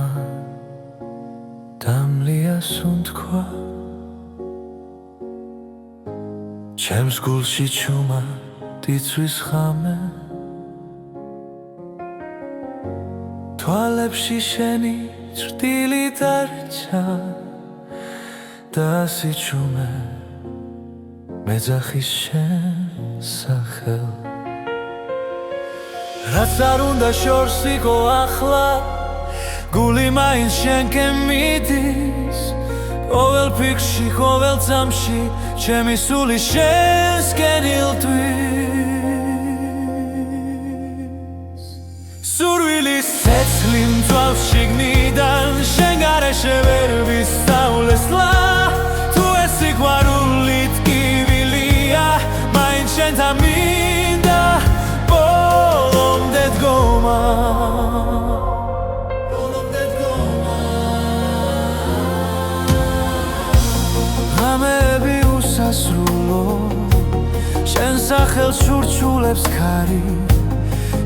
ხმა დამლია სუნთქვა ჩემს გულში ჩუმად იცვის ხამე თვალებში შენი ჭრტილი დარჩა და სიჩუმე მეძახის შენ სახელ რაც არ უნდა შორს იყო ახლა გული მაინც შენკენ მიდის ყოველ ფიქრში, ყოველ წამში ჩემი სული შენსკენ ილტვის სურვილის ცეცხლი მძვავს შიგნიდან შენ გარეშე ვერ ვისწავლესლა თუ ეს სიყვარული ტკივილია მაინც შენთან მინდა ბოლომდე დგომა ღამეები უსასრულო შენ სახელს შურჩულებს ქარი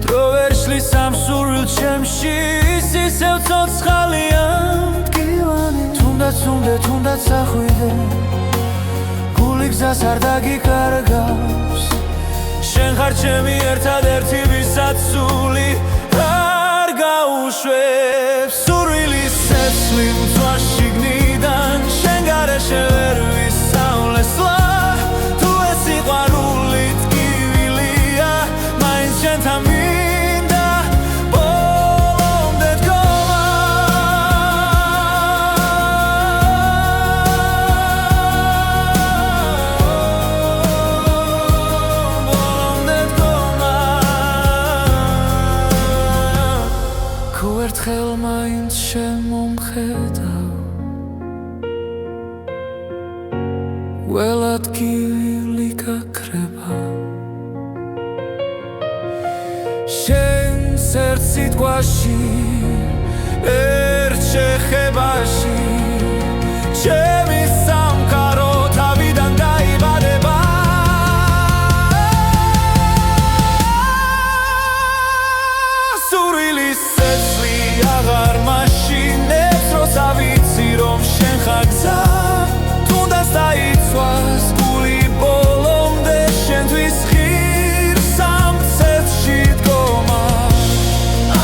დრო ვერ შლის ამ სურვილ ჩემში ის ისევ ცოცხალია მტკივანი თუნდაც ახვიდე გული გზას არ დაგიკარგავს შენ ხარ ჩემი ერთადერთი ვისაც სული არ გაუშვებს სურვილის ცეცხლი მძვას შიგნიდან შენ გარეშე ვერ ვისწავლესლა თუ ეს სიყვარული ტკივილია მაინც შენთან მინდა ბოლომდე დგომა ბოლომდე დგომა თუ ერთხელ მაინც შემომხედავ ველად გივილი გაქრება შენს ერთ სიტყვაში ერთ შეხებაში ჩემი სამყარო თავიდან დაიბადება სურვილის ცეცხლი აღარ მაშინებს როცა ვიცი რომ შენ ხარ გზა დაიცვას გული ბოლომდე შენთვის ღირს ამ ცეცხლში დგომა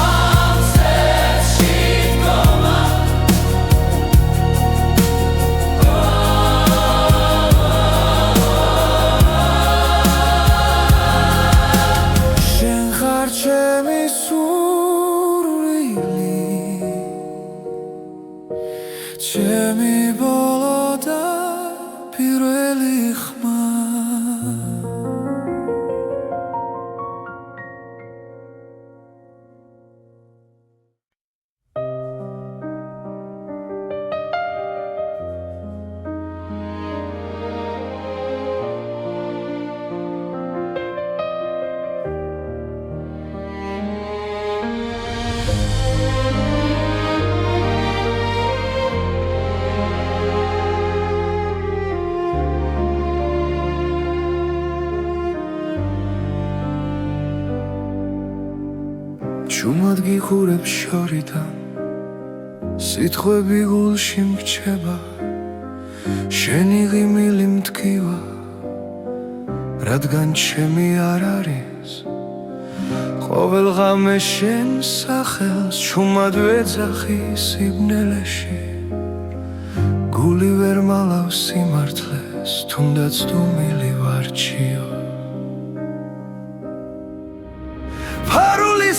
ამ ცეცხლში დგომა შენ ხარ ჩემი სურვილი ჩემი ბოლო და პირველი ხმა ჩუმად გიხურებ შორიდან სიტყვები გულში მრჩება შენი ღიმილი მტკივა რადგან ჩემი არ არის ყოველ ღამე შენ სახელს ჩუმად ვეძახი სიბნელეში გული ვერ მალავს სიმართლეს თუნდაც დუმილი ვარჩიო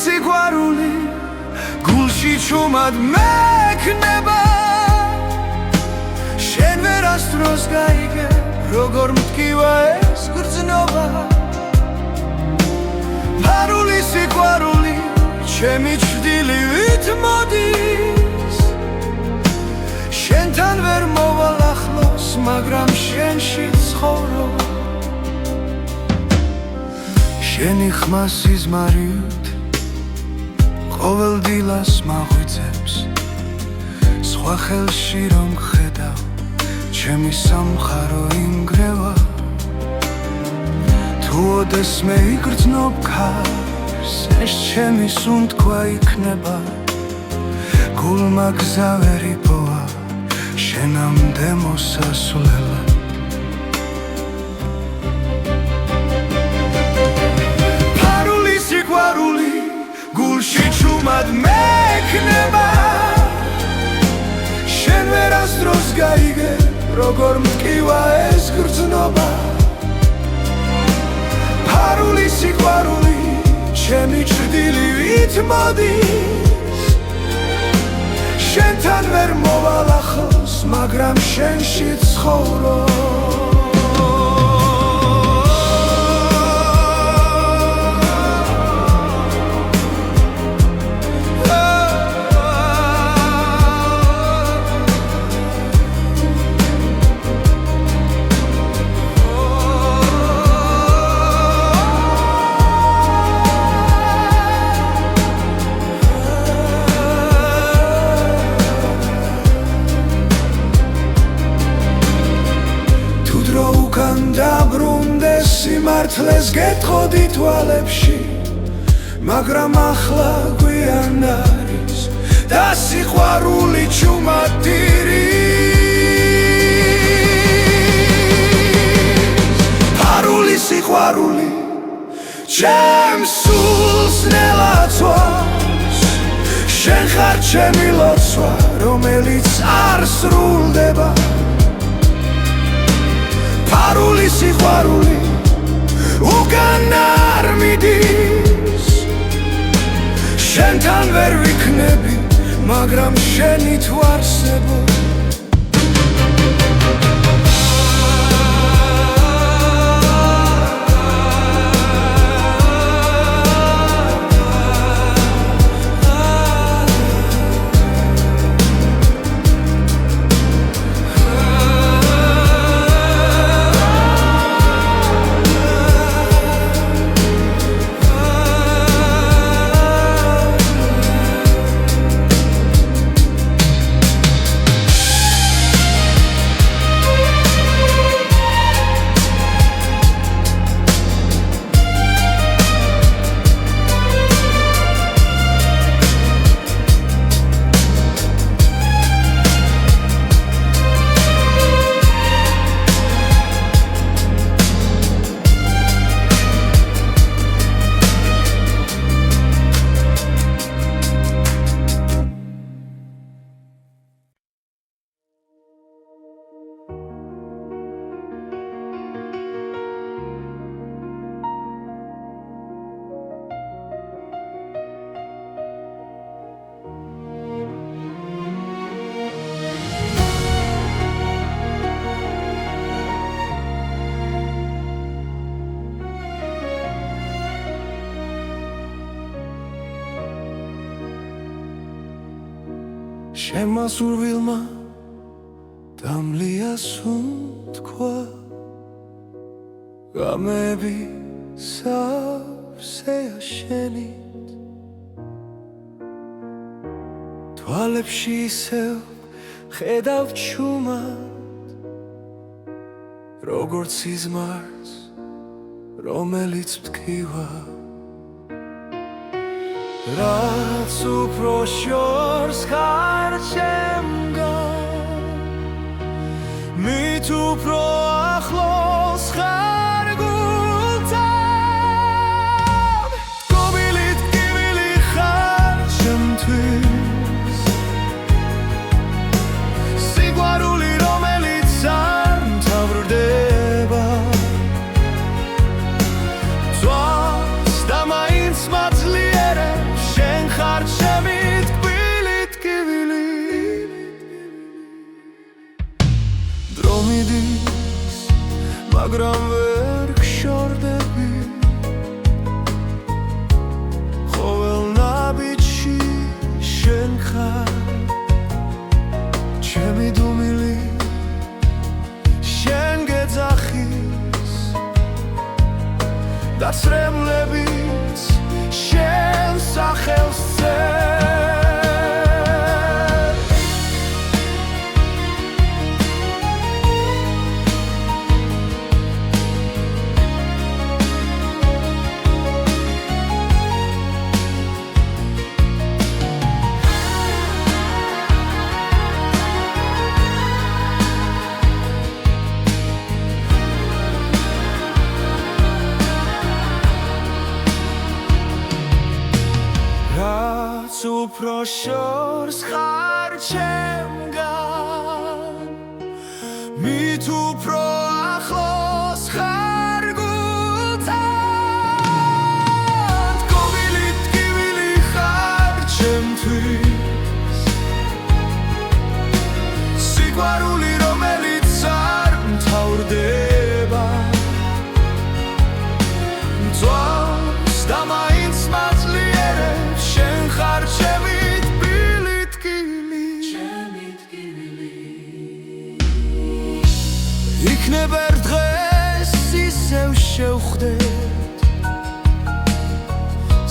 სიყვარული გულში ჩუმად მექნება შენ ვერასდროს გაიგე როგორ მტკივა ეს გრძნობა ფარული სიყვარული ჩემი ჭრდილივით მოდის შენთან ვერ მოვალ ახლოს მაგრამ შენში ცხოვრობ შენი ხმა სიზმარით ყოველ დილას მაღვიძებს სხვა ხელში რომ ხედავ ჩემი სამყარო ინგრევა თუ ოდესმე იგრძნობ ქარს ეს ჩემი სუნთქვა იქნება გულმა გზა ვერ იპოვა შენამდე მოსასვლელად ფარული სიყვარული გულში ჩუმად მექნება შენ ვერასდროს გაიგე როგორ მტკივა ეს გრძნობა ფარული სიყვარული ჩემი ჭრდილივით მოდის შენთან ვერ მოვალ ახლოს მაგრამ შენში ცხოვრობ დაბრუნდეს სიმართლეს გეტყოდი თვალებში მაგრამ ახლა გვიან არის და სიყვარული ჩუმადირის ფარული სიყვარული ჩემს სულს ნელაცვავს შენ ხარ ჩემი ლოცვა რომელიც არ სრულდება ფარული სიყვარული უკან არ მიდის შენთან ვერ ვიქნები მაგრამ შენით ვარსებობ შემა სურვილმა დამლია სუნთქვა გამები სავსეა შენით თვალებში ისევ ხედავ ჩუმად როგორც სიზმარს რომელიც მტკივა რაც უფრო შორს ხარ ჩემგან მით უფრო ახლოს ხარ გულთან გობილით კივილი ხარ ჩემთვის სიყვარული რომელიც არ მთავრდება თვალს და მაინც მაძლიერებს შენ ხარ ჩემი თბილით კივილი დრო მიდის მაგრამ ვერ გშორდები ყოველ ნაბიჯში შენ ხარ ჩემი დუმილი შენ გეძახის და ცრემლებიც შენ სახელს შორს ხარ ჩემგან მით უფრო ახლოს ხარ გულთან ტკივილი ტკივილი ხარ ჩემთვის სიყვარული რომელიც არ მთავრდება მწვავს და მაინც მაძლიერებს შენ ხარ ჩემი ტკივილი ტკივილი ჩემი ტკივილი იქნება ერთ დღეს ისევ შევხვდეთ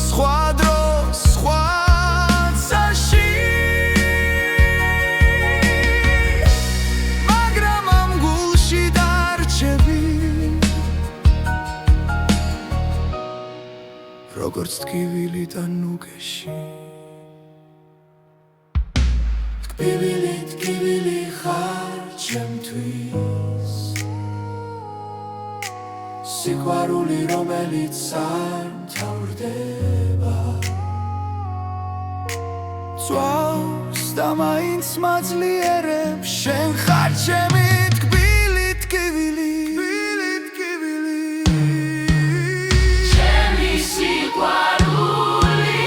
სხვა დროს სხვა წაში მაგრამ ამ გულში დარჩები როგორც ტკივილი და ნუგეში ტკივილი ტკივილი ხარ ჩემთვის სიყვარული რომელიც არ მთავრდება მწვავს და მაინც მაძლიერებს შენ ხარ ჩემი ტკივილი ტკივილი ჩემი სიყვარული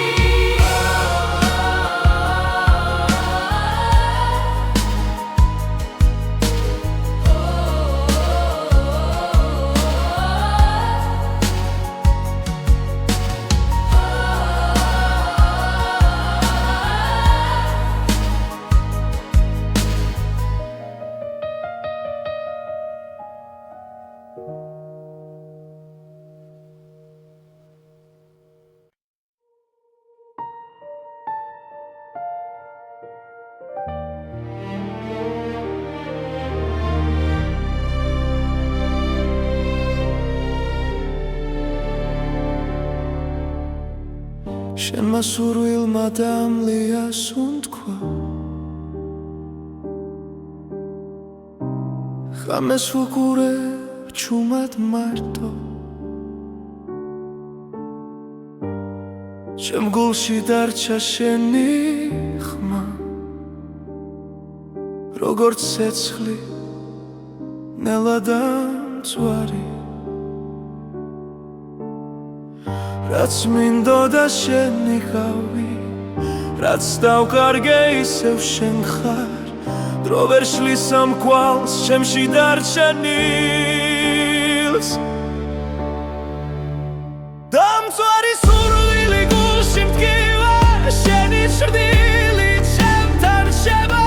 შენმა სურვილმა დამლია სუნთქვა ხამეს ვუყურებ ჩუმად მარტო ჩემ გულში დარჩა შენი ხმა როგორც ცეცხლი ნელა და მწვარი რაც მინდოდა შენი გავი რაც დავკარგე ისევ შენ ხარ დრო ვერ შლის ამ კვალს ჩემში დარჩენილს და მწვარი სურვილი გულში მტკივა შენი ჭრდილი ჩემთან რჩება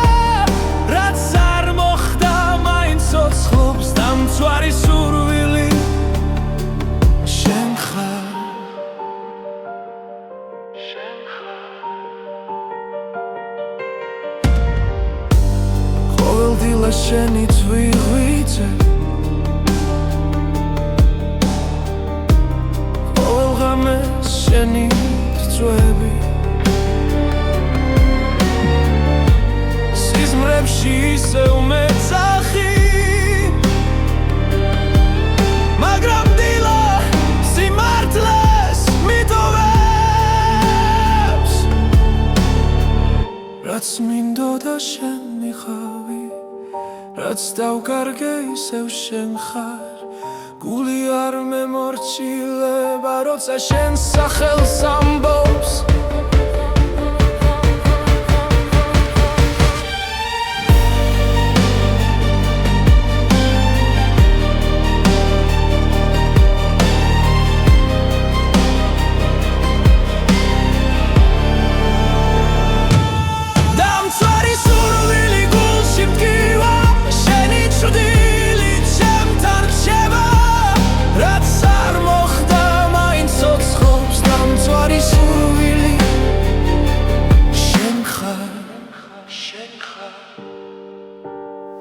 რაც არ მოხდა მაინც ცოცხლობს და მწვარი სურვილი შენ ხარ ყოველდღილა შენი ძვირღვიძე ყოველ ღამეს შენი რწვევი სიზმრებში ისევ მეძახი მაგრამ დილა სიმართლეს მიტოვებს რაც მინდოდა შენ მიხავი რაც დავკარგე ისევ შენ ხარ გული არ მემორჩილება როცა შენ სახელს ამბობს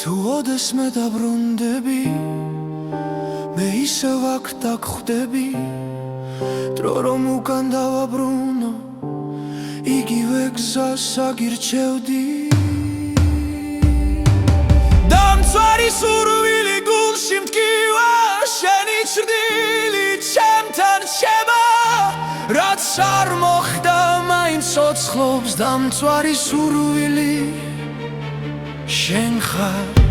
თუ ოდესმე დაბრუნდები მე ისევ აქ დაგხვდები დრო რომ უკან დავაბრუნო იგივე გზას აგირჩევდი და მწვარი სურვილი გულში მტკივა შენი ჭრდილი ჩემთან რჩება რაც არ მოხდა მაინც ცოცხლობს დამწვარი სურვილი შენ ხარ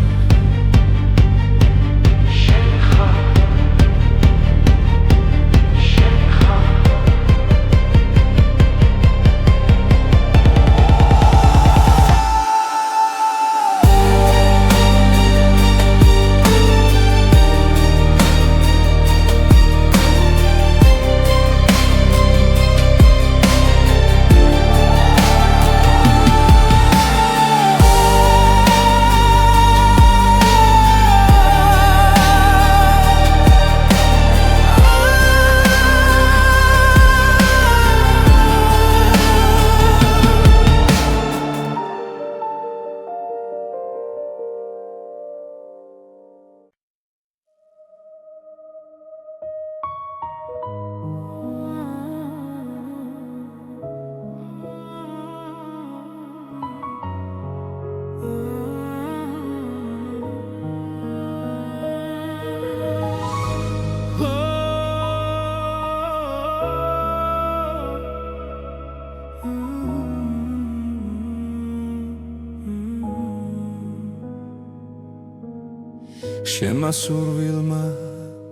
შენმა სურვილმა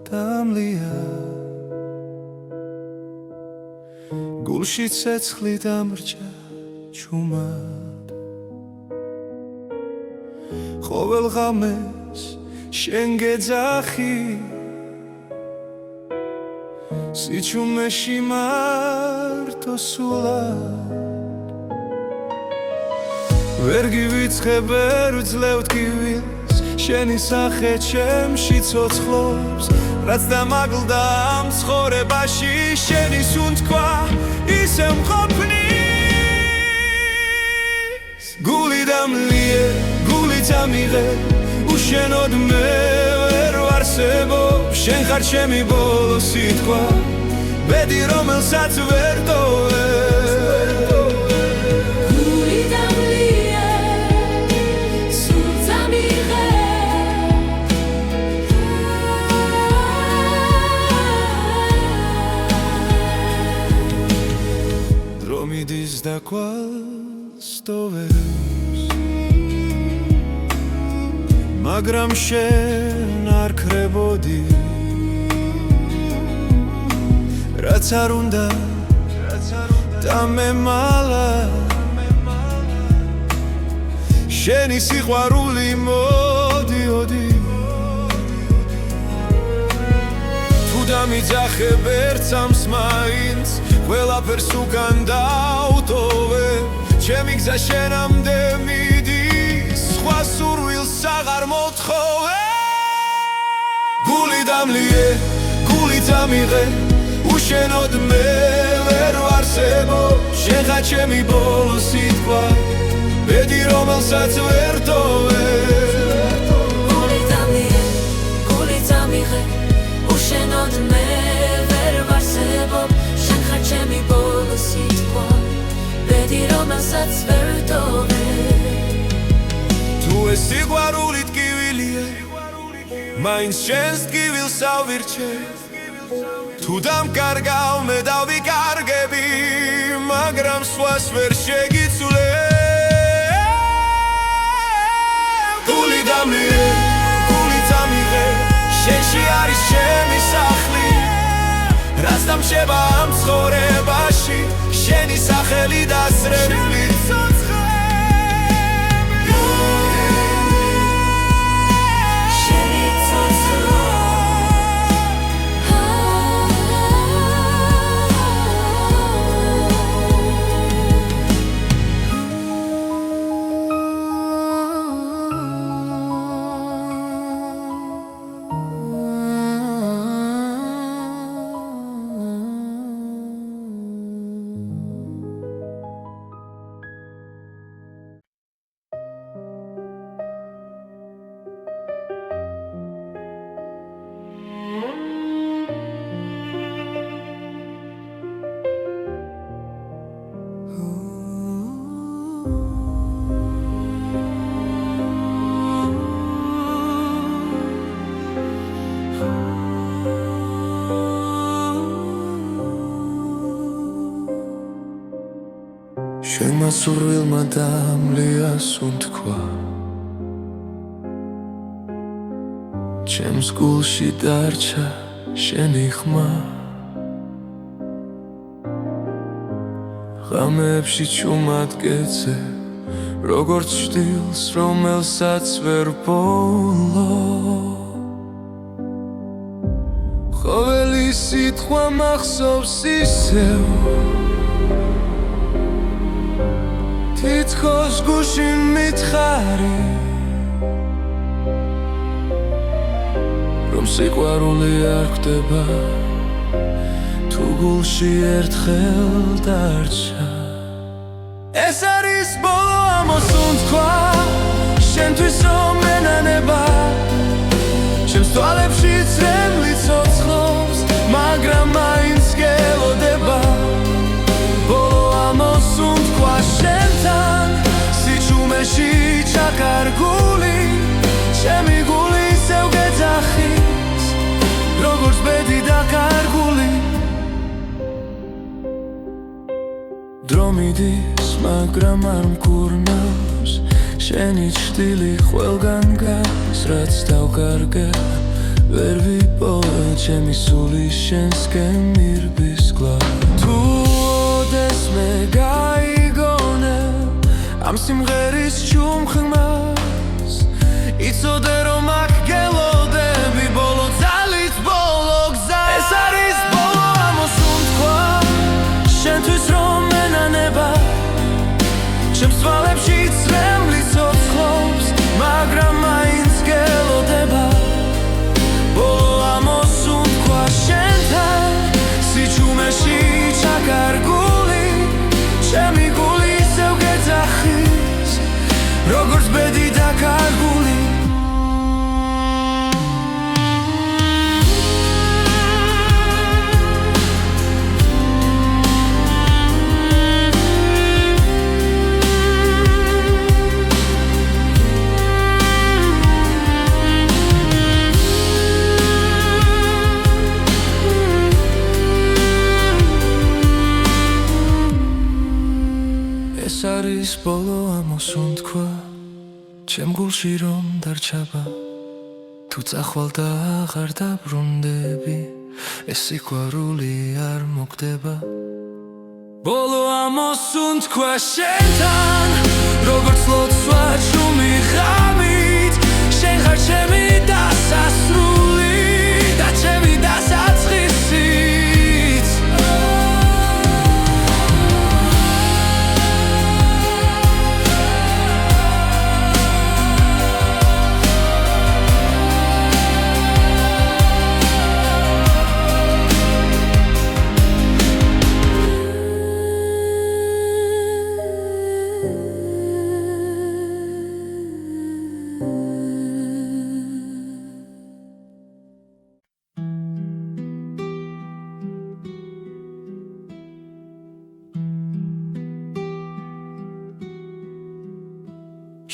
დამლია გულში ცეცხლი დამრჩა ჩუმად ყოველ ღამეს შენ გეძახი სიჩუმეში მარტო სულად ვერ გივიწყებ ვერ ვძლევ ტკივილს შენი სახე ჩემში ცოცხლობს რაც დამაგლდა ამ ცხოვრებაში შენი სუნთქვა ისე მყოფნის გული დამლიე გული წამიღე უშენოდ მე ვერ ვარსებობ შენ ხარ ჩემი ბოლო სიტყვა ბედი რომელსაც ვერ ტოვე მიდის და კვალს ტოვებს მაგრამ შენ არ ქრებოდი რაც არ უნდა დამემალა შენი სიყვარული მოდიოდი თუ დამიძახებ ერთ სამს მაინც ყველაფერს უკან დავტოვე ჩემი გზა შენამდე მიდის სხვა სურვილს აღარ მოთხოვე გული დამლიე გული წამიღე უშენოდ მე ვერ ვარსებობ შენ ხარ ჩემი ბოლო სიტყვა ბედი რომელსაც ვერ ტოვე გული დამლიე გული წამიღე უშენოდ მე ვერ ვარსებობ ჩემი ბოლო სიტყვა ბედი რომელსაც ვერ ტოვე თუ ეს სიყვარული ტკივილია მაინც შენს ტკივილს ავირჩევ თუ დამკარგავ მე დავიკარგები მაგრამ სხვას ვერ შეგიცვლებ გული დამლიე გული წამიღე შენში არის ჩემი სახლი რაც დამრჩება ამ ცხოვრებაში შენი სახელი დასრებული შემასურვილმა დამლიას უთქვა ჩემს გულში დარჩა შენი ხმა ღამეებში ჩუმად გეძე როგორც ჩtildeს რომელსაც ვერ ბოლო ყოველი სიტყვა მახსოვს ისევ თითქოს გულში მითხარი რომ სიყვარული არ ხდება თუ გულში ერთხელ დარჩა ეს არის ბოლო ამოსუნ თქვა შენთვის რომ ენანება ჩემს თვალებში წრემლი ცოცხლობს მაგრამ მაინც გელოდება ბოლო ამოსუნ თქვა შენთან სიჩუმეში ჩაკარგული ჩემი გული ისევ გეძახის როგორც ბედი დაკარგული დრო მიდის მაგრამ არ მკურნავს შენი ჩრდილი ყველგან გადის რაც დავკარგე ვერ ვიპოვე ჩემი სული შენსკენ მირბის გლავ თუ ოდესმე გაიგონე ამ სიმღერის ჩუმხმას იცოდე რომ აქ გელოდები ბოლო ძალით ბოლო გზა ეს არის ბოლო ამოსუნ თქვა შენთვის რომ ენანება ჩემს თვალებში წრემლი ცოცხლობს მაგრამ მაინც გელოდება ბოლო ამოსუნ თქვა შენთან სიჩუმეში ჩაკარგული ჩემი გული ისევ გეძახის როგორც ბედი დაკარგული ეს არის ბოლო ამოსუნ თქვა ჩემ გულში რომ დარჩაბა თუ წახვალ და აღარ დაბრუნდები ეს სიყვარული არ მოგდება ბოლო ამოსუნ თქვა შენთან როგორც ლოცვა ჩუმი ღამით შენ ხარ ჩემი დასასრული და ჩემი დასაწყისიც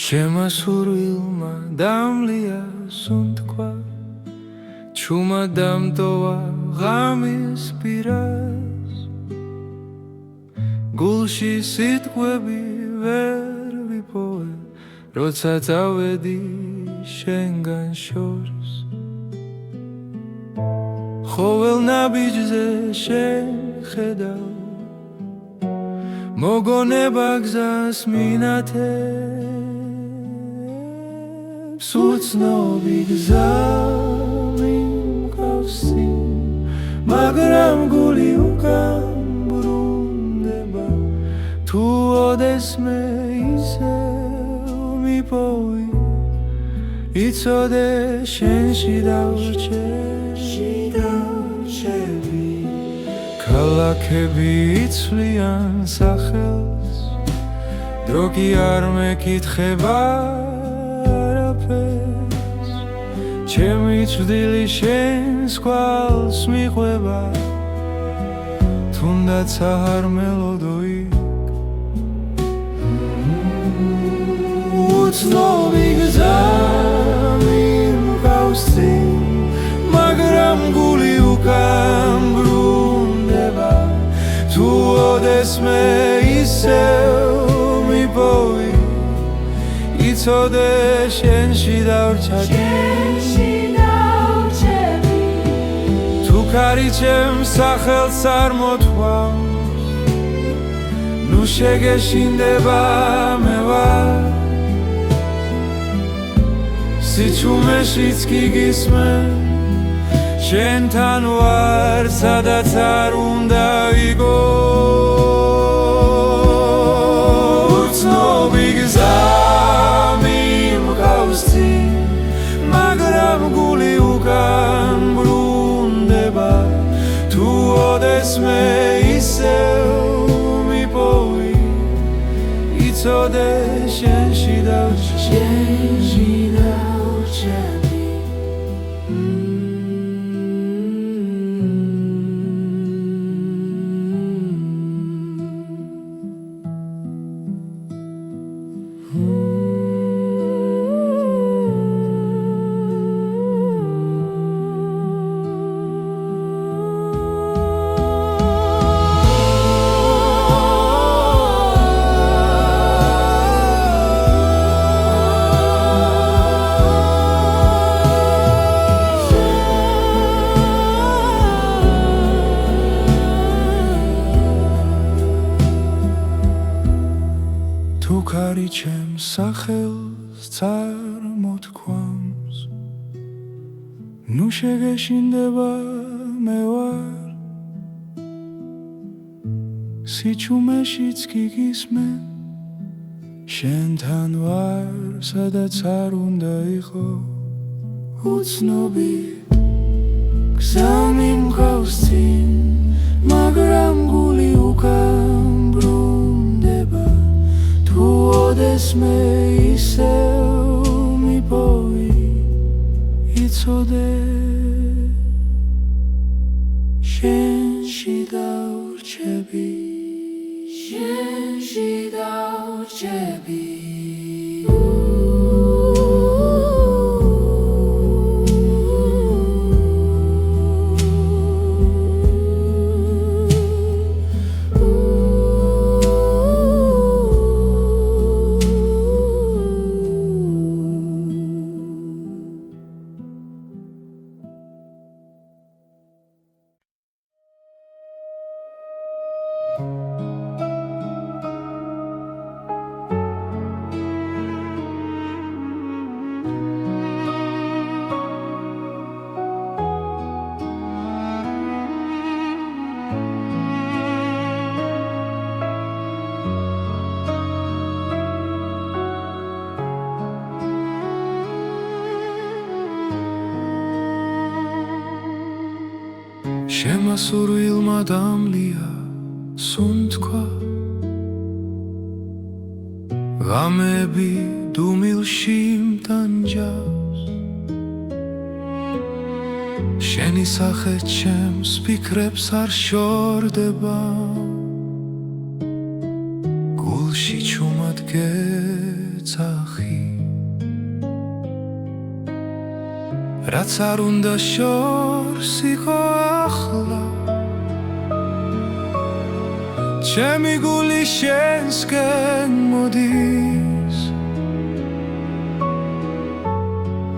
შემასურვილმა დამლიას უთქვა ჩუმად დამტოვა ღამის პირას გულში სიტყვები ვერ ვიპოვე როცა წავედი შენგან შორს ყოველ ნაბიჯზე შენ ხედავ მოგონება გზას მინათებს უცნობი გზა მიმყავსი მაგრამ გული უკან ბრუნდება თუ ოდესმე ისევ მიპოვი იცოდე შენში დავრჩები ქალაქები იცვლიან სახელს დრო კი არ მეკითხება არაფერს ჩემი ჩრდილი შენს კვალს მიყვება თუნდაც არ მელოდო იქ უცნობი გზა მიმყავსი მაგრამ გული უკან ბრუნდება თუ ოდესმე ისევ იცოდე შენში დავრჩები თუ ქარი ჩემს სახელს არ მოთქვამს ნუ შეგეშინდება მე ვარ სიჩუმეშიც კი გისმენ შენთან ვარ სადაც არ უნდა ვიგო უცნობი გზა მიმყავს წინ მაგრამ გული უკან ბრუნდება თუ ოდესმე ისევ მიპოვი იცოდე შენში დავრჩები თუ ქარი ჩემს სახელს წარმოთქვამს ნუ შეგეშინდება მე ვარ სიჩუმეშიც კი გისმენ შენთან ვარ სადაც არ უნდა იყო უცნობი გზა მიმყავს წინ მაგრამ გული უკან ბრუნდება თუ ოდესმე ისევ მიპოვი იცოდე შენში დავრჩები შენში დავრჩები შემასურვილმა დამლია სუნთქვა ღამები დუმილში მტანჯავს შენი სახე ჩემს ფიქრებს არ შორდება გულში ჩუმად გეძახი რაც არ უნდა შორს იყო ახლა ჩემი გული შენსკენ მოდის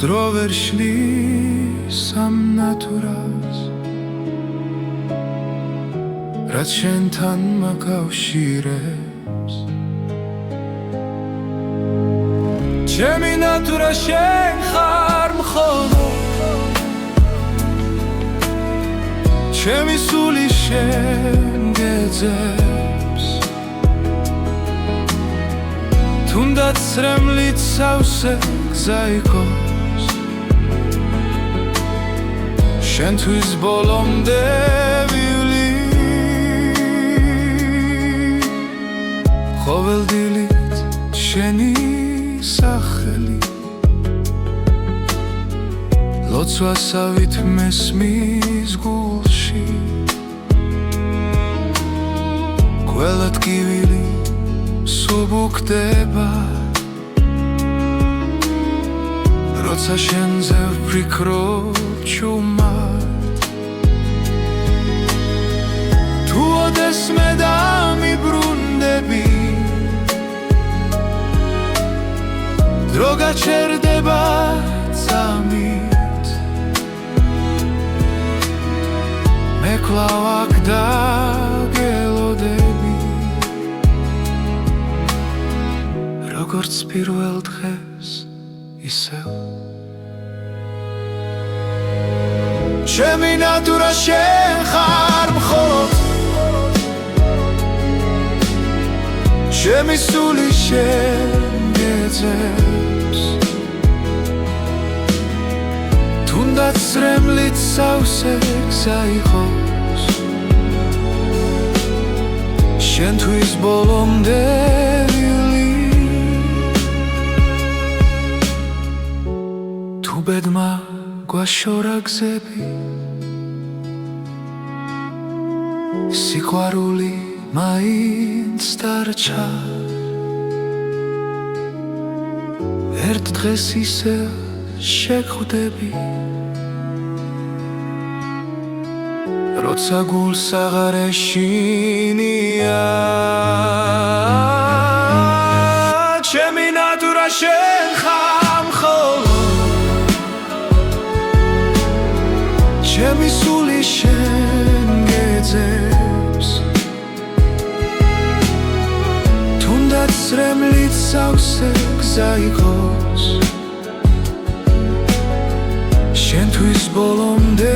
დრო ვერ შლის ამ ნატურას რაც შენთან მაკავშირებს ჩემი ნატურა შენ ხარ მხოლოდ ჩემი სული შენ გეძებს თუნდაც ცრემლით სავსე გზა იყოს შენთვის ბოლომდე ვივლი ყოველდილით შენი სახელი ლოცვასავით მესმის გულში ყველა ტკივილი სუბუქდება როცა შენზე ვფიქრობ ჩუმად თუ ოდესმე დამიბრუნდები დრო გაჩერდება წამით მე კვლავ აქ დაგელოდები როგორც პირველ დღეს ისევ ჩემი ნატურა შენ ხარ მხოლოდ ჩემი სული შენ გეძებს თუნდაც სრემლით სავსე გზა იყოს შენთვის ბოლომდე თუ ბედმა გვაშორა გზები სიყვარული მაინც დარჩა ერთ დღეს ისე შეგხვდები როცა გულს აღარ ეშინია ჩემი ნატურა შენ ხარ მხოლოდ ჩემი სული შენ გეძებს თუნდაც სრემლით სავსე გზა იყოს შენთვის ბოლომდე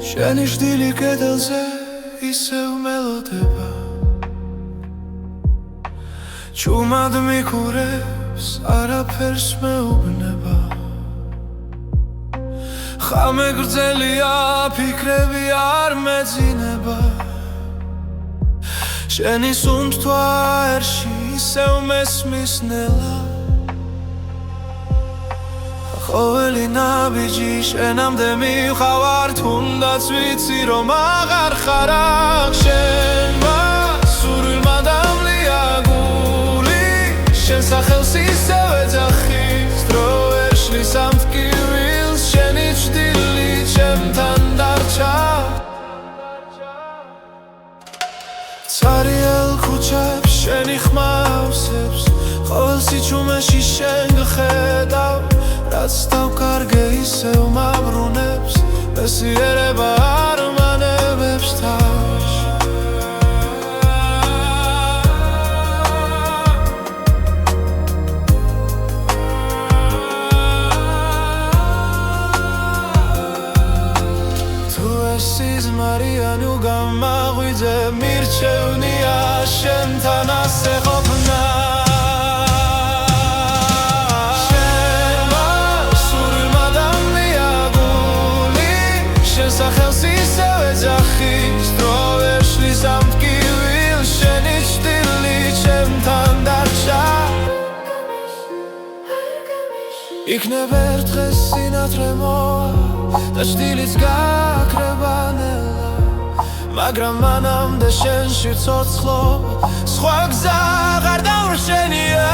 შენი ჟდილი კედელზე ისევ მელოდება ჩუმად მიკურებს არაფერს მეუბნება ხამე გრძელია ფიქრები არ მეძინება შენი სუნთქვა ერში ისევ მესმის ნელა ყოველი ნაბიჯი შენამდე მივხავარ თუნდაც ვიცი რომ აღარ ხარ აქ შენმა სურვილმა დამლია გული შენ სახელს ისევ ეძახის დრო ვერ შლის ამ ტკივილს შენი ჭდილი ჩემთან დარჩა ცარიელ ქუჩებს შენი ხმა ავსებს ყოველ სიჩუმეში შენ გხედავ რაც დავკარგე ისევ მაბრუნებს მესიერება არ მანევებს თავს თუ ეს სიზმარია ნუ გამაღვიძე მირჩევნია შენთან ასე ყოფნა სახელს ისევ ეძახის დრო ვერ შლის ამ ტკივილს შენი ჭდილი ჩემთან დარჩა იქნებ ერთ დღეს სინათლე მოვა და ჭდილიც გაქრება ნელა მაგრამ მანამდე შენში ცოცხლო სხვა გზა აღარ დავრჩენია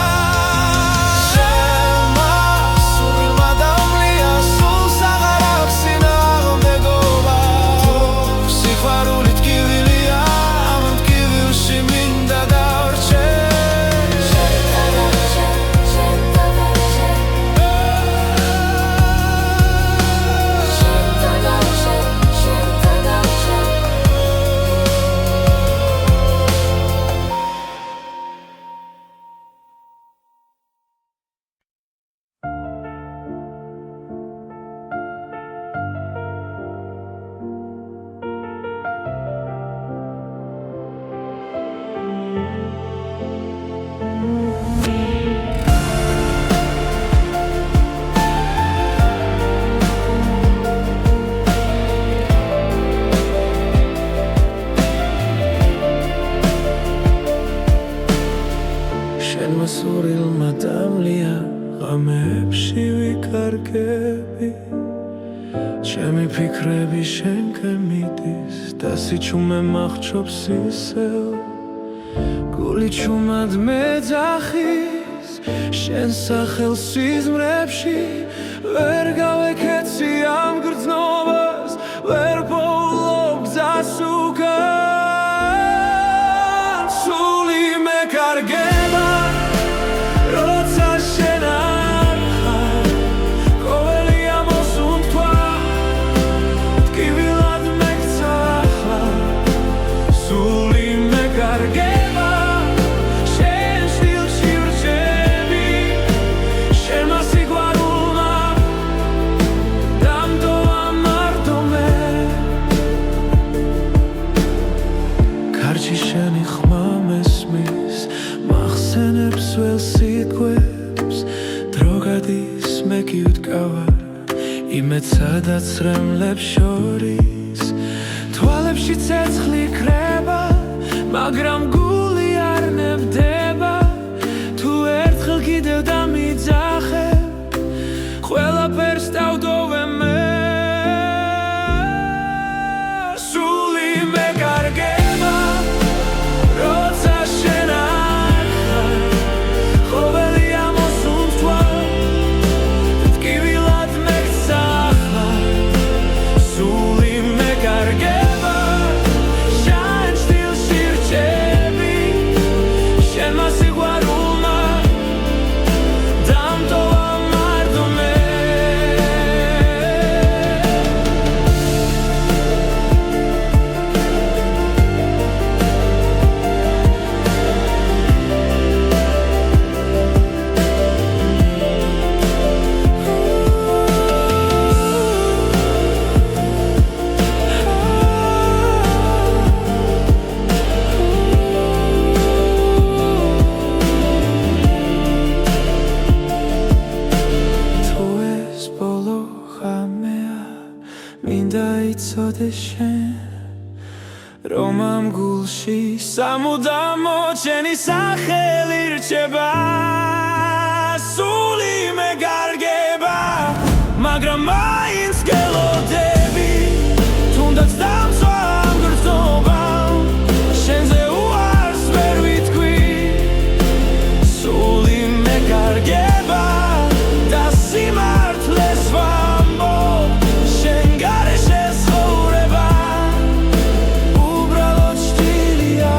შენმა სურვილმა დამლია ღამეებში ვიკარგები ჩემი ფიქრები შენკენ მიდის და სიჩუმე მახრჩობს ისევ გული ჩუმად მეძახის შენ სახელს სიზმრებში ვერ გავეკეცი ამ გრძნობას ვერ პოულობ გზას უკან სული მეკარგება როცა შენ არ ხარ ყოველი ამოსუნთქვა ტკივილად მეკცა ახლა სული მეკარგება შენ შვილში ვრჩები შენმა სიყვარულმა დამტოვა მარტომე კარჩი შენი ხმა მესმის მახსენებს ველს სიტყვებს დრო გადის მე კი ვდგავარ იმედ სადაც რემლებს შორის თვალებში ცეცხლი ქრება მაგრამ გული არ ნებდება თუ ერთხელ კიდევ დამიძახებ ყველაფერს დავდოვე მე სული მეკარგება როცა შენ არ ხარ ყოველი ამოსუნთქვა ტკივილად მეკცა ახლა სული მეკარგება შენ შვილში ვრჩები შენმა სიყვარულმა დამტოვა მარტომე თუ ეს ბოლო ღამეა მინდა იცოდე შენ რომ ამ გულში სამუდამო შენი სახელი რჩება სული მეკარგება მაგრამ მაინც გელოდები თუნდაც დამცვა ამ გრძნობამ შენზე უარს ვერ ვიტყვი სული მეკარგება და სიმართლეს ვამბობ შენ გარეშე ცხოვრება უბრალოდ შტილია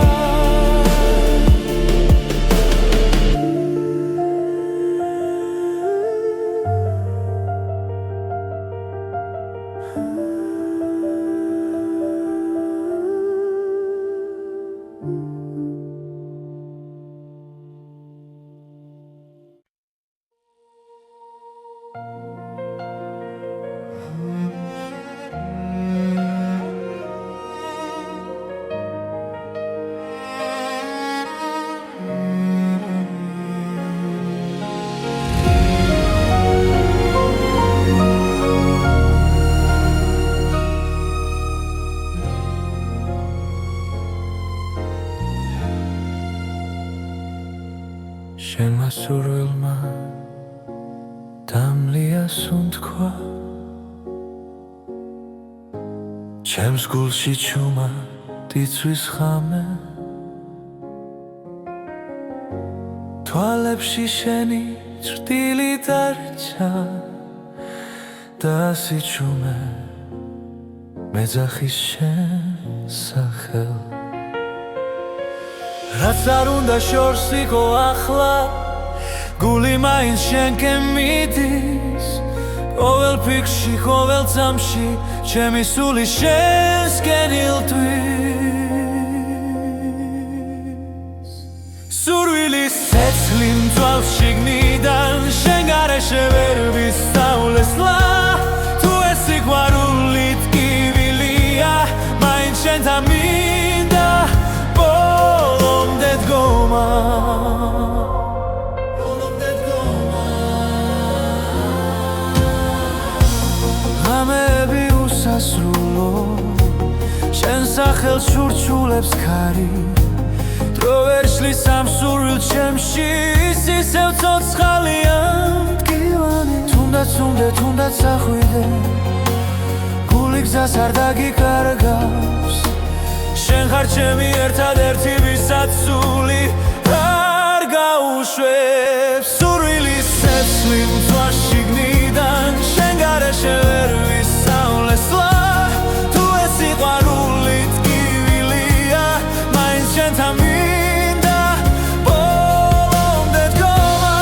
შენმა სურვილმა დამლია სუნთქვა ჩემს გულში ჩუმა დიცვის ხამე თვალებში შენი ჭრტილი დარჩა და სიჩუმე მეძახის შენ სახელს რაც არ უნდა შორს იყო ახლა გული მაინც შენკენ მიდის ყოველ ფიქრში ყოველ წამში ჩემი სული შენსკენ ილტვის სურვილის ცეცხლი მძვალს შიგნიდან შენ გარეშე ვერ ვისწავლესლა თუ ეს სიყვარული ტკივილია მაინც შენთან მინდა ბოლომდე დგომა ღამეები უსასრულო შენ სახელს ურჩულებს ქარი დრო ვერ შლის ამ სურვილ ჩემში ისევ ცოცხალია მტკივანი თუნდაც სახვიდე გული გზას არ დაგიკარგავს შენ ხარ ჩემი ერთადერთი ვისაც სული არ გაუშვებს სურვილის ცეცხლი მწვას შიგნიდან შენ გარეშე ვერ ვისავლესლა თუ ეს სიყვარული ტკივილია მაინც შენთან მინდა ბოლომდე დგომა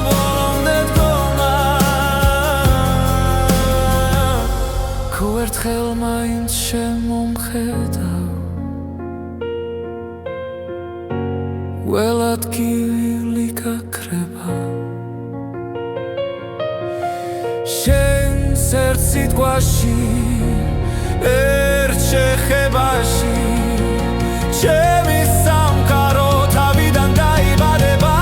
ბოლომდე დგომა თუ ერთხელ მაინც შემომხედავ ველად გივილი გაქრება შენს ერთ სიტყვაში ერთ შეხებაში ჩემი სამყარო თავიდან დაიბადება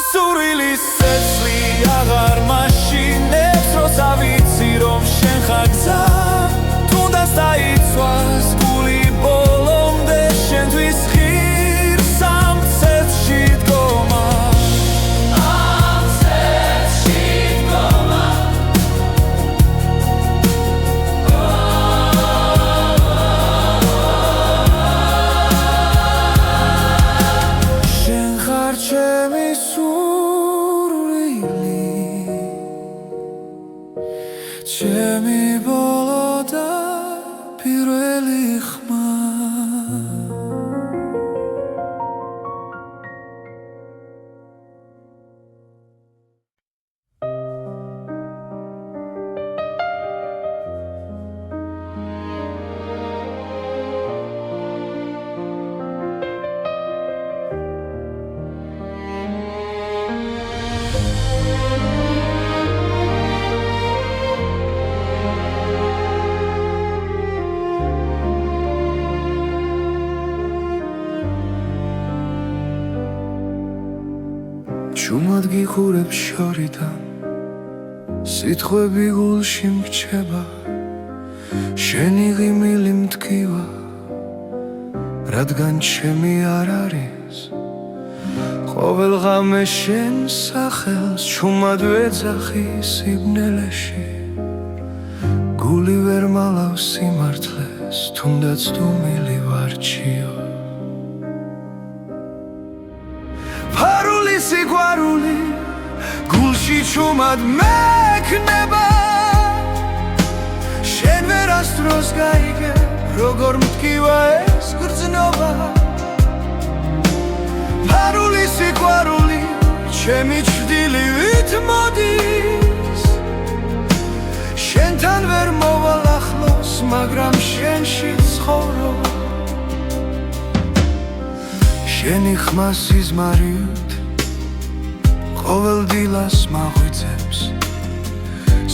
სურვილის ცეცხლი აღარ მაშინებს როცა ვიცი რომ შენ ხარ გზა თუნდაც დაიცვას გული ბოლომდე შენთვის ღირს ამ ცეცხლში დგომა ამ ცეცხლში დგომა შენ ხარ ჩემი სურვილი ჩემი ბოლო და პირველი ხმა ჩუმად გიხურებს შორიდან სიტყვები გულში მრჩება შენი ღიმილი მტკივა რადგან ჩემი არ არის ყოველ ღამე შენ სახელს ჩუმად ვეძახი სიბნელეში გული ვერ მალავს სიმართლეს თუნდაც დუმილი ვარჩიო ფარული სიყვარული გულში ჩუმად მექნება შენ ვერასდროს გაიგე როგორ მტკივა ეს გრძნობა ფარული სიყვარული ჩემი ჩრდილივით მოდის შენთან ვერ მოვალ ახლოს მაგრამ შენში ცხოვრობ შენი ხმა სიზმარიოდ ყოველ დილას მაღვიძებს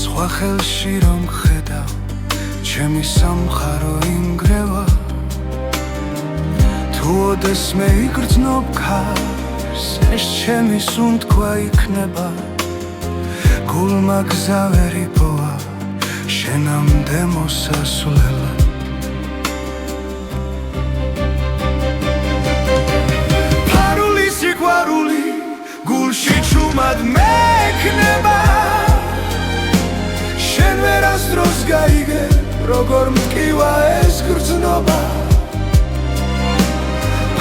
სხვა ხელში რომ ხედავ ჩემი სამყარო ინგრევა თუ ოდესმე იგრძნობ ქარს ეს ჩემი სუნთქვა იქნება გულმა გზა ვერ იპოვა შენამდე მოსასვლელად სიყვარული გულში ჩუმად მექნება შენ ვერასდროს გაიგე როგორ მტკივა ეს გრძნობა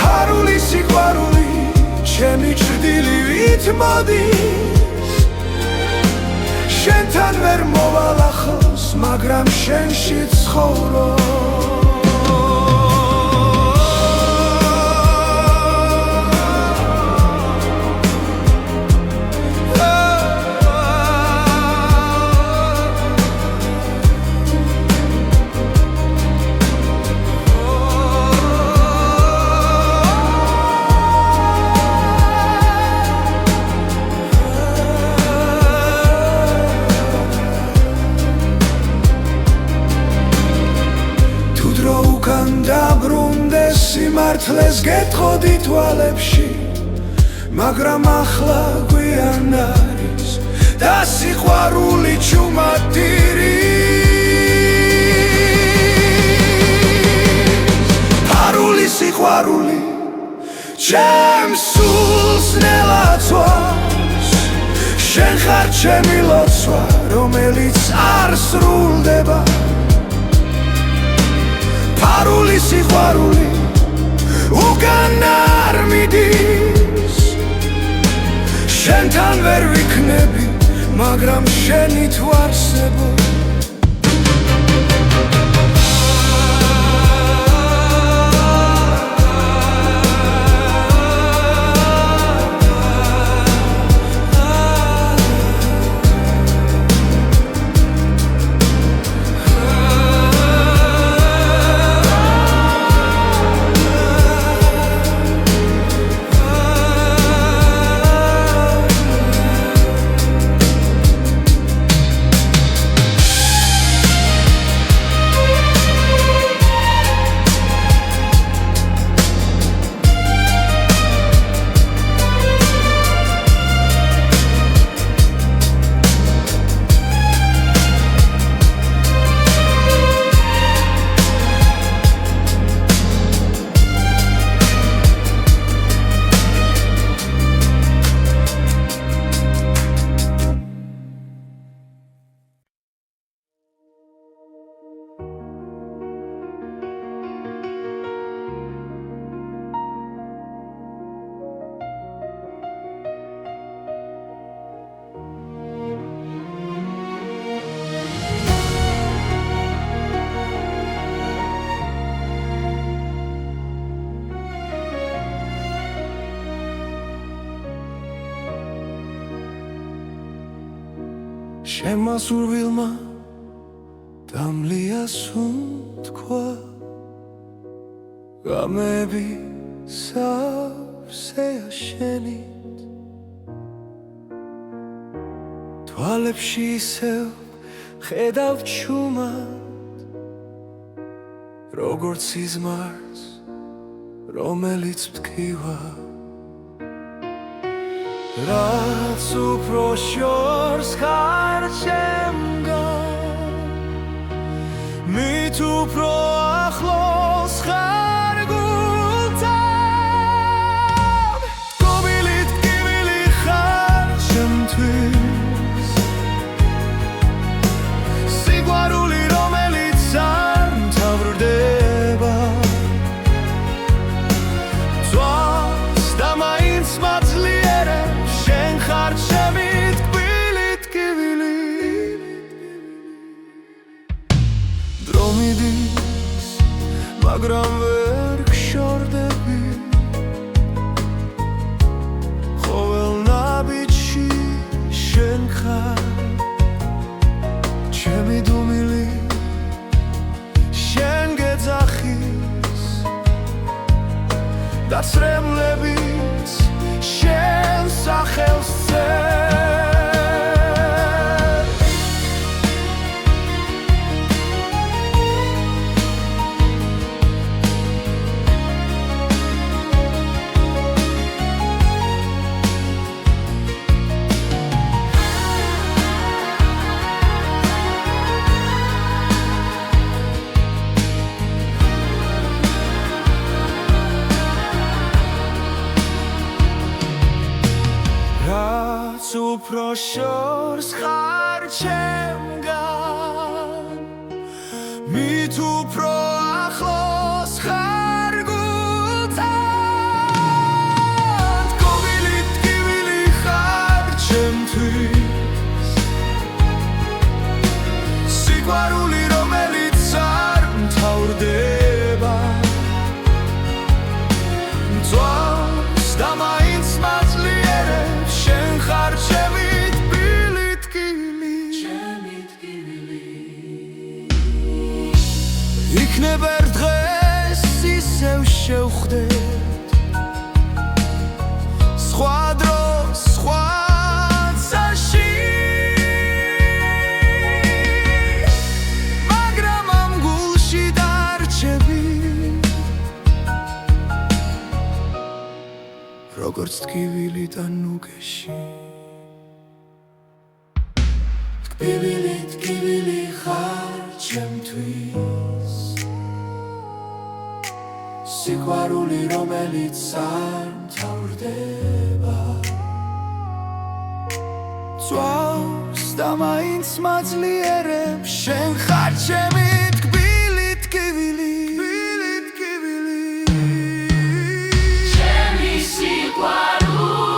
ფარული სიყვარული ჩემი ჩრდილივით მოდის შენთან ვერ მოვალ ახლოს მაგრამ შენში ცხოვრობ სიმართლეს გეტყოდი თვალებში მაგრამ ახლა გვიან არის და სიყვარული ჩუმადირი ფარული სიყვარული ჩემს სულს ნელაცვას შენ ხარ ჩემი ლოცვა რომელიც არ სრულდება ფარული სიყვარული უკან არ მიდის შენთან ვერ ვიქნები მაგრამ შენით ვარსებო შემასურვილმა დამლია სუნთქვა გამები სავსეა შენით თვალებში ისევ ხედავ ჩუმად როგორც სიზმარს რომელიც მტკივა რაც უფრო შორს ხარ ჩემგან მით უფრო ახლოს ხარ გულთან გობილით კივილი ხარ ჩემთვის სიყვარული რომელიც არ მთავრდება თვალს და მაინც მაძლიერებს ხარ ჩემი თბილით კივილი დრო მიდის მაგრამ ვერ გშორდები ყოველ ნაბიჯში შენ ხარ ჩემი დუმილი შენ გეძახის და ცრემლებით შენ სახელს უფრო შორს ხარ ჩემგან მით უფრო ახლოს ხარ გულთან გობილით კივილი ხარ ჩემთვის სიყვარული რომელიც არ მთავრდება თვალს და მაინც მაძლიერებს შენ ხარ ჩემი თბილით კივილი იქნებ ერთ დღეს ისევ შევხვდეთ სხვა დროს სხვა წაში მაგრამ ამ გულში დარჩები როგორც ტკივილი და ნუგეში ტკბილით ტკბილი ხარ ჩემთვის სიყვარული რომელიც არ მთავრდება წვავს და მაინც მაძლიერებს შენ ხარ ჩემი ტკბილი ტკბილი ჩემი სიყვარული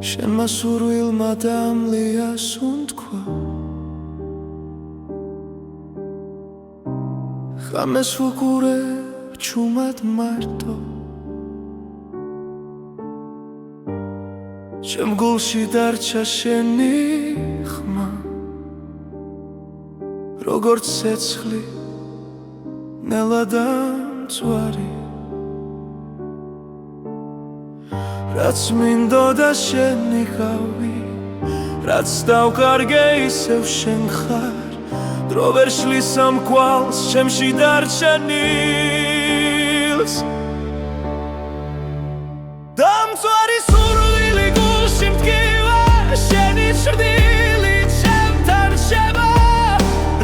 შენმა სურვილმა დამლია სუნთქვა ხამეს ვუყურებ ჩუმად მარტო ჩემ გულში დარჩა შენი ხმა როგორც ცეცხლი ნელა დამწვარი რაც მინდოდა შენი ხავი რაც დავკარგე ისევ შენ ხარ დრო ვერ შლის ამ კვალს ჩემში დარჩენილს დამწვარი სურვილი გულში მტკივა შენი ჭრდილი ჩემთან რჩება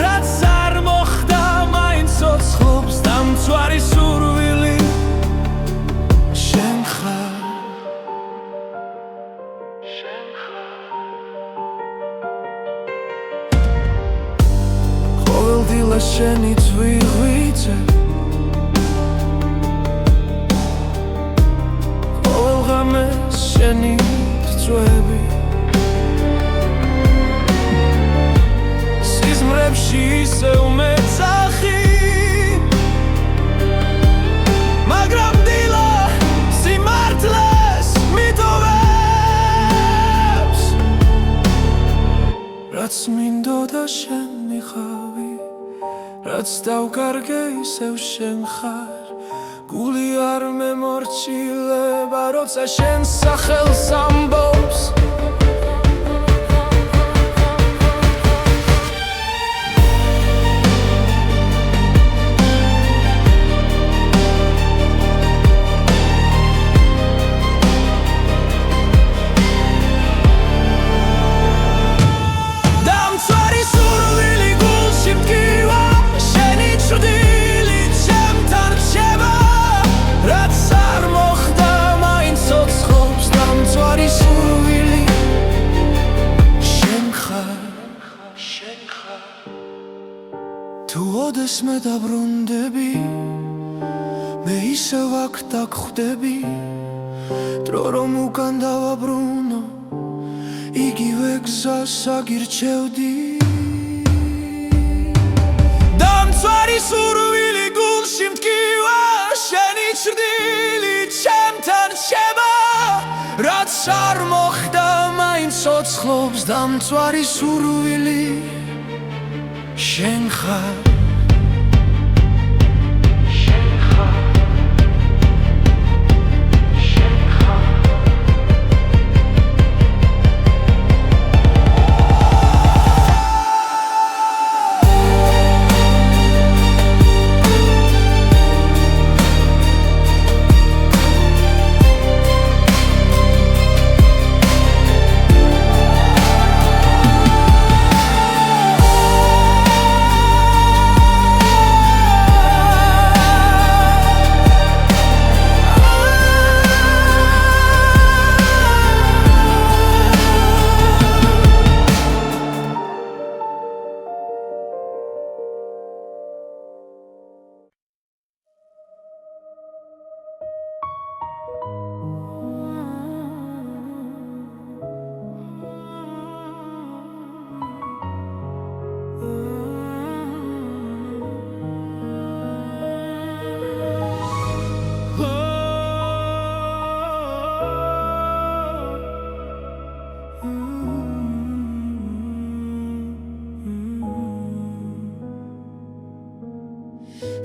რაც არ მოხდა მაინც ცოცხლობს დამწვარი სურვილი შენ ხარ ყოველდღილა შენი წვიღვიძე ყოველ ღამეს შენი წვები სიზმრებში ისევ მეძახი მაგრამ დილა სიმართლეს მიტოვებს რაც მინდოდა შენი ხავი რაც დავკარგე ისევ შენ ხარ გული არ მემორჩილება როცა შენ სახელს ამბობს თუ ოდესმე დაბრუნდები მე ისევ აქ დაგხვდები დრო რომ უკან დავაბრუნო იგივე გზას აგირჩევდი დამწვარი სურვილი გულში მტკივა შენი ჭრდილი ჩემთან რჩება რაც არ მოხდა მაინც ცოცხლობს დამწვარი სურვილი შენ ხარ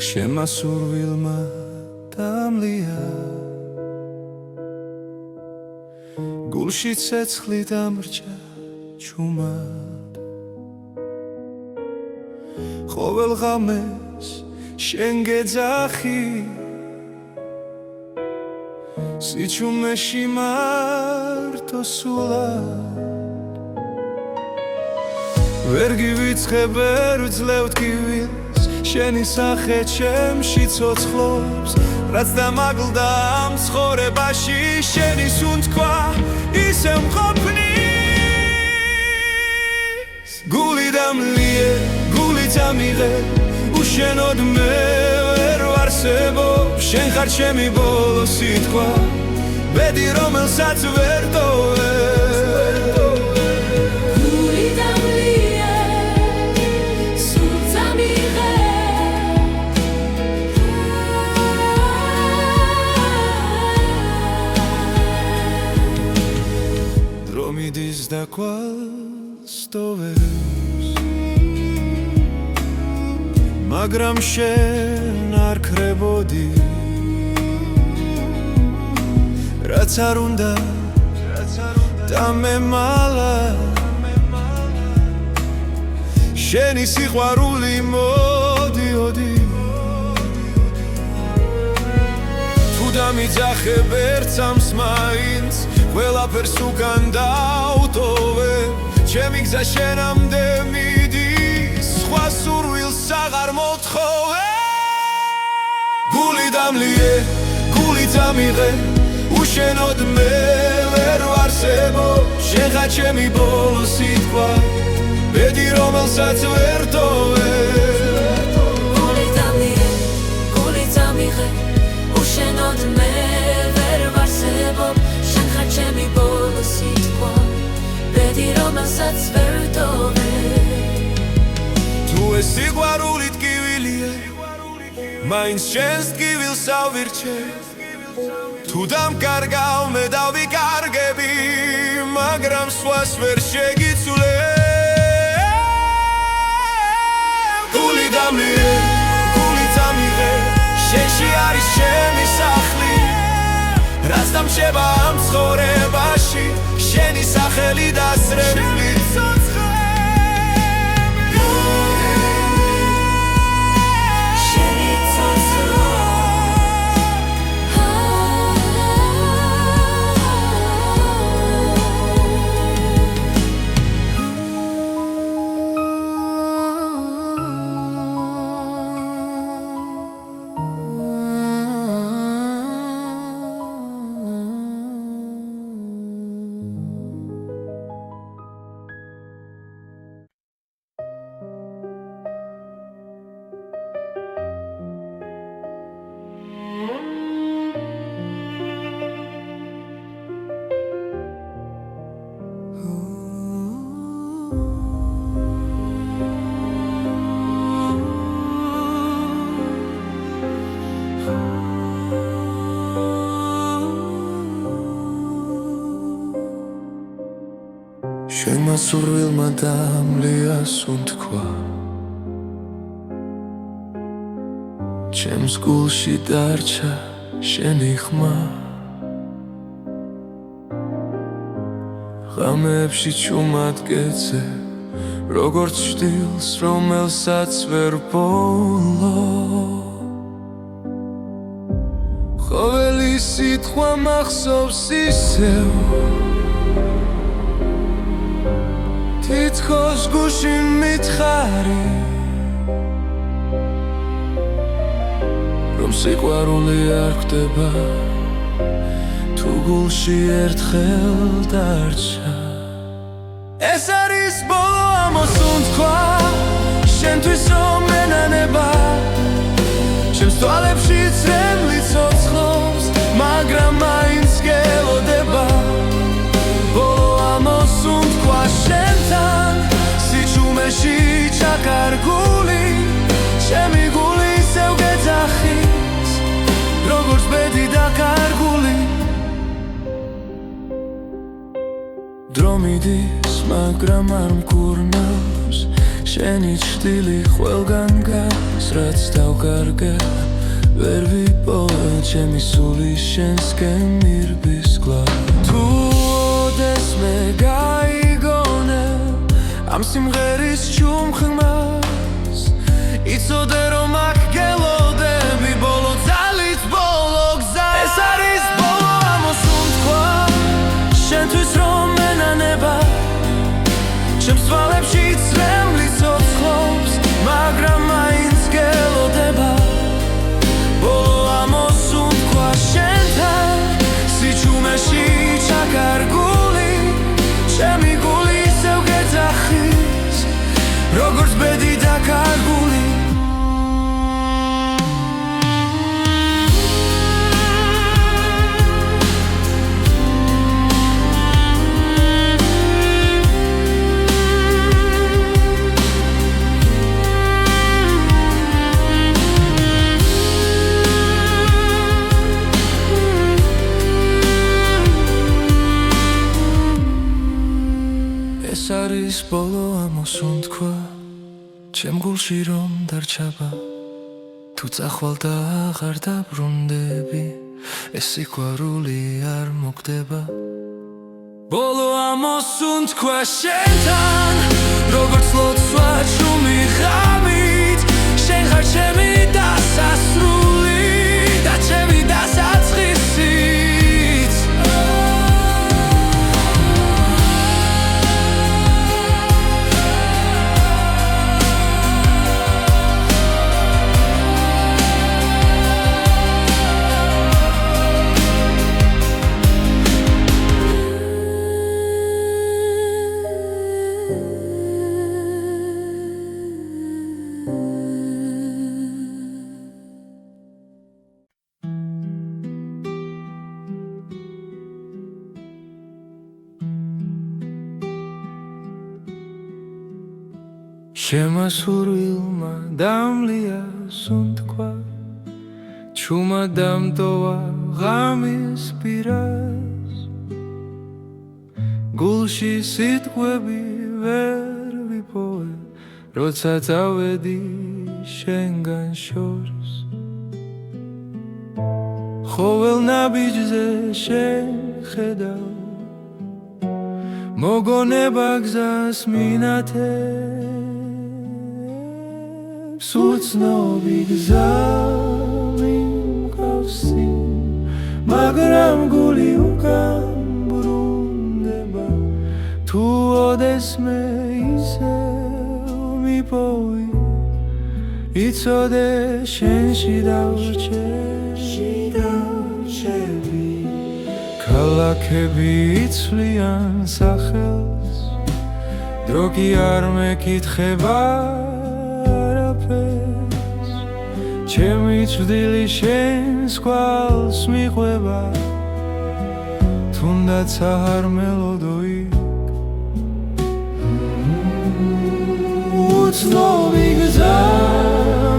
შემასურვილმა დამლია გულში ცეცხლი დამრჩა ჩუმად ყოველ ღამეს შენ გეძახი სიჩუმეში მარტო სულად ვერ გივიწყებ ვერ ვძლევ ტკივილს შენი სახე ჩემში ცოცხლობს რაც დამაგლდა ამ ცხოვრებაში შენი სუნთქვა ისე მყოფნის გული დამლიე გული დამიღე უშენოდ მე ვერ ვარსებობ შენ ხარ ჩემი ბოლო სიტყვა ბედი რომელსაც ვერ ტოვებ მიდის და კვალს ტოვებს მაგრამ შენ არ ქრებოდი რაც არ უნდა დამემალა შენი სიყვარული მოდიოდი თუ დამიძახებ ერთ სამს მაინც ყველაფერს უკან დავტოვე ჩემი გზა შენამდე მიდის სხვა სურვილს აღარ მოთხოვე გული დამლიე გული დამიღე უშენოდ მე ვერ ვარსებობ შენ ხარ ჩემი ბოლო სიტყვა ბედი რომელსაც ვერ ტოვებ გული დამლიე გული დამიღე უშენოდ მე ვერ ვარსებობ ჩემი ბოლო სიტყვა ბედი რომელსაც ვერ ტოვებ თუ ეს სიყვარული ტკივილია მაინც შენს ტკივილს ავირჩევ თუ დამკარგავ მე დავიკარგები მაგრამ სხვას ვერ შეგიცვლებ გული დამლიე გული დამიღე შენში არის ჩემი სახლი რაც დამშება ამ ცხოვრებაში შენი სახელი დასრებული შემასურვილმა დამლია სუნთქვა ჩემს გულში დარჩა შენი ხმა ღამეებში ჩუმად გეძე როგორც ჩtildeს რომელსაც ვერ ბოლო ყოველი სიტყვა მახსოვს ისევ თითქოს გულში მითხარი რომ სიყვარული არ ხდება თუ გულში ერთხელ დარჩა ეს არის ბოლო ამოსუნთქვა შენთვის მომენანება ჩემს თვალებში წრემლი ცოცხლობს მაგრამ მაინც გელოდება ბოლო ამოსუნთქვა შენთან სიჩუმეში ჩაკა მიდის, მაგრამ არ მკურნავს შენი ჭრილი ყველგან გადის, რაც დავკარგე ვერ ვიპოვე ჩემი სული შენსკენ მირბის გლავ თუ ოდესმე გაიგონე ამ სიმღერის ჩუმხმას იცოდე რომ აქ გელოდები ბოლო ძალით ბოლო გზა ეს არის ბოლო ამოსუნთქვა შენთვის რომ მენანება ჩემს თვალებში წრემლი ცოცხლობს მაგრამ მაინც გელოდება ბოლო ამოსუნთქვა შენთან სიჩუმეში ჩაკარგული ჩემი გული ისევ გეძახის როგორც ბედი დაკარგული ეს არის ბოლო ამოსუნთქვა ჩემ გულში რომ დარჩება თუ წახვალ და აღარ დაბრუნდები ეს სიყვარული არ მოკვდება ბოლო ამოსუნთქვა შენთან როგორც ლოცვა ჩუმი ღამით შენ ხარ ჩემი დასასრული და ჩემი დასაწყისიც შემასურვილმა დამლია სუნთქვა ჩუმა დამტოვა ღამის პირას გულში სიტყვები ვერ ვიპოვე როცა წავედი შენგან შორს ხოველ ნაბიჯზე შენ ხედავ მოგონება გზას მინათებს უცნობი გზა მიმყავსი მაგრამ გული უკან ბრუნდება თუ ოდესმე ისევ მიპოვი იცოდე შენში დავრჩები ქალაქები იცვლიან სახელს დრო კი არ მეკითხება არაფერს ჩემი ჭრილი შენს კვალს მიყვება თუნდაც არ მელოდო იქ უცნობი გზა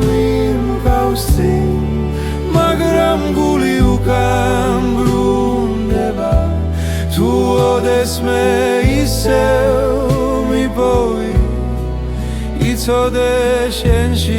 მიმყავსი მაგრამ გული უკან ბრუნდება თუ ოდესმე ისევ მიპოვი იცოდე შენში